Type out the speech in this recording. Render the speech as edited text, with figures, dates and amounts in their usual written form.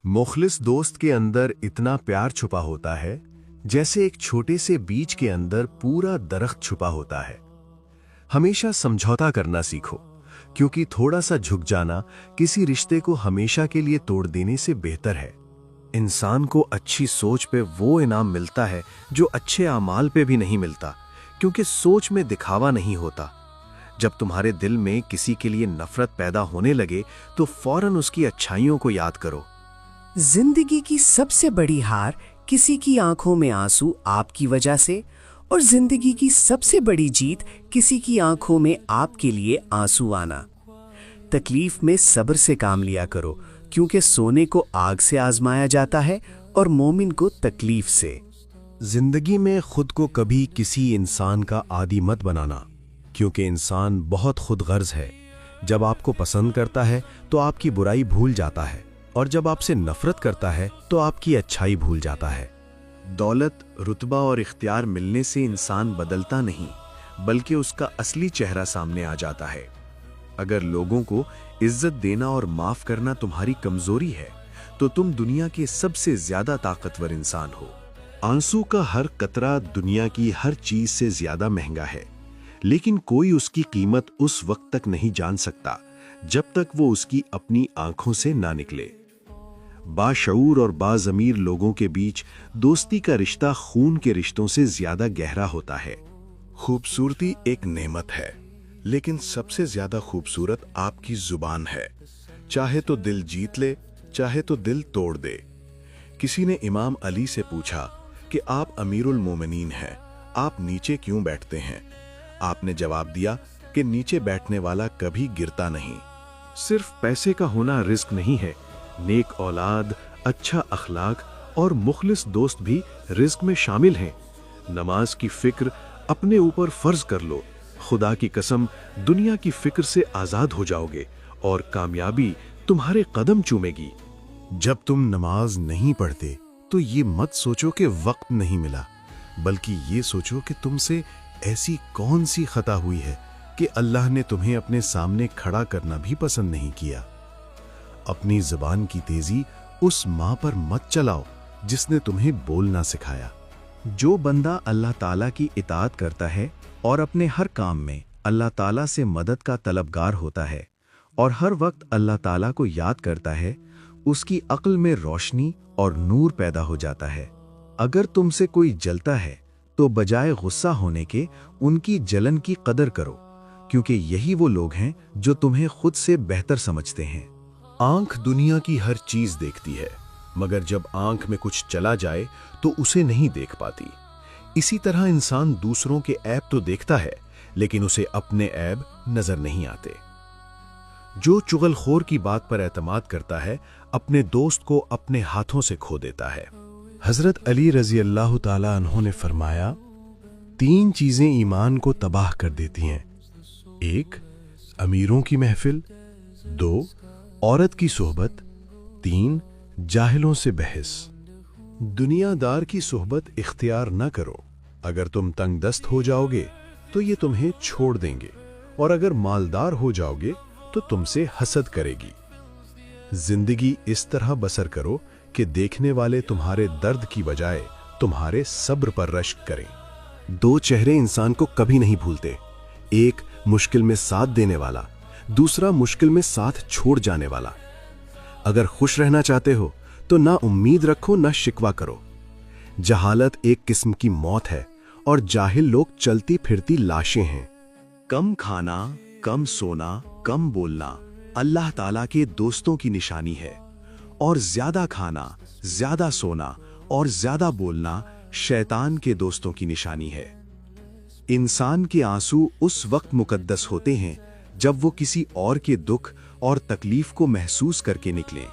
मुखलिस दोस्त के अंदर इतना प्यार छुपा होता है जैसे एक छोटे से बीज के अंदर पूरा दरख्त छुपा होता है। हमेशा समझौता करना सीखो, क्योंकि थोड़ा सा झुक जाना किसी रिश्ते को हमेशा के लिए तोड़ देने से बेहतर है। इंसान को अच्छी सोच पे वो इनाम मिलता है जो अच्छे अमाल पे भी नहीं मिलता, क्योंकि सोच में दिखावा नहीं होता। जब तुम्हारे दिल में किसी के लिए नफरत पैदा होने लगे तो फौरन उसकी अच्छाइयों को याद करो। जिंदगी की सबसे बड़ी हार किसी की आंखों में आंसू आपकी वजह से, और जिंदगी की सबसे बड़ी जीत किसी की आंखों में आपके लिए आंसू आना। तकलीफ में सब्र से काम लिया करो, क्योंकि सोने को आग से आजमाया जाता है और मोमिन को तकलीफ से। जिंदगी में खुद को कभी किसी इंसान का आदी मत बनाना, क्योंकि इंसान बहुत खुदगर्ज है। जब आपको पसंद करता है तो आपकी बुराई भूल जाता है, और जब आपसे नफरत करता है तो आपकी अच्छाई भूल जाता है। दौलत, रुतबा और इख्तियार मिलने से इंसान बदलता नहीं, बल्कि उसका असली चेहरा सामने आ जाता है। अगर लोगों को इज्जत देना और माफ करना तुम्हारी कमजोरी है, तो तुम दुनिया के सबसे ज्यादा ताकतवर इंसान हो। आंसू का हर कतरा दुनिया की हर चीज से ज्यादा महंगा है, लेकिन कोई उसकी कीमत उस वक्त तक नहीं जान सकता जब तक वो उसकी अपनी आंखों से ना निकले। बाशऊर और बाज़मीर लोगों के बीच दोस्ती का रिश्ता खून के रिश्तों से ज्यादा गहरा होता है। खूबसूरती एक नेमत है, लेकिन सबसे ज्यादा खूबसूरत आपकी जुबान है। चाहे तो दिल जीत ले, चाहे तो दिल तोड़ दे। किसी ने इमाम अली से पूछा कि आप अमीरुल मोमिनीन हैं, आप नीचे क्यों बैठते हैं? आपने जवाब दिया कि नीचे बैठने वाला कभी गिरता नहीं। सिर्फ पैसे का होना रिस्क नहीं है, नेक औलाद, अच्छा अखलाक और मुखलिस दोस्त भी रिस्क में शामिल हैं। नमाज की फिक्र अपने ऊपर फर्ज कर लो, खुदा की कसम दुनिया की फिक्र से आजाद हो जाओगे और कामयाबी तुम्हारे कदम चूमेगी। जब तुम नमाज नहीं पढ़ते तो ये मत सोचो कि वक्त नहीं मिला, बल्कि ये सोचो कि तुमसे ऐसी कौन सी खता हुई है कि अल्लाह ने तुम्हें अपने सामने खड़ा करना भी पसंद नहीं किया। अपनी जुबान की तेजी उस माँ पर मत चलाओ जिसने तुम्हें बोलना सिखाया। जो बंदा अल्लाह ताला की इताअत करता है और अपने हर काम में अल्लाह ताला से मदद का तलबगार होता है और हर वक्त अल्लाह ताला को याद करता है, उसकी अक्ल में रोशनी और नूर पैदा हो जाता है। अगर तुमसे कोई जलता है तो बजाय गुस्सा होने के उनकी जलन की कदर करो, क्योंकि यही वो लोग हैं जो तुम्हें खुद से बेहतर समझते हैं। आंख दुनिया की हर चीज देखती है, मगर जब आंख में कुछ चला जाए तो उसे नहीं देख पाती। इसी तरह इंसान दूसरों के ऐब तो देखता है, लेकिन उसे अपने ऐब नजर नहीं आते। जो चुगलखोर की बात पर एतमाद करता है, अपने दोस्त को अपने हाथों से खो देता है। हजरत अली रजी अल्लाह ताला अन्हो ने फरमाया, 3 चीजें ईमान को तबाह कर देती हैं। 1 अमीरों की महफिल, 2 औरत की सोहबत, 3 जाहिलों से बहस। दुनियादार की सोहबत इख्तियार न करो। अगर तुम तंग दस्त हो जाओगे तो ये तुम्हें छोड़ देंगे, और अगर मालदार हो जाओगे तो तुमसे हसद करेगी। जिंदगी इस तरह बसर करो कि देखने वाले तुम्हारे दर्द की बजाय तुम्हारे सब्र पर रश्क करें। 2 चेहरे इंसान को कभी नहीं भूलते, एक मुश्किल में साथ देने वाला, दूसरा मुश्किल में साथ छोड़ जाने वाला। अगर खुश रहना चाहते हो तो ना उम्मीद रखो ना शिकवा करो। जहालत एक किस्म की मौत है और जाहिल लोग चलती फिरती लाशें हैं। कम खाना, कम सोना, कम बोलना अल्लाह ताला के दोस्तों की निशानी है, और ज्यादा खाना, ज्यादा सोना और ज्यादा बोलना शैतान के दोस्तों की निशानी है। इंसान के आंसू उस वक्त मुकद्दस होते हैं जब वो किसी और के दुख और तकलीफ को महसूस करके निकलें।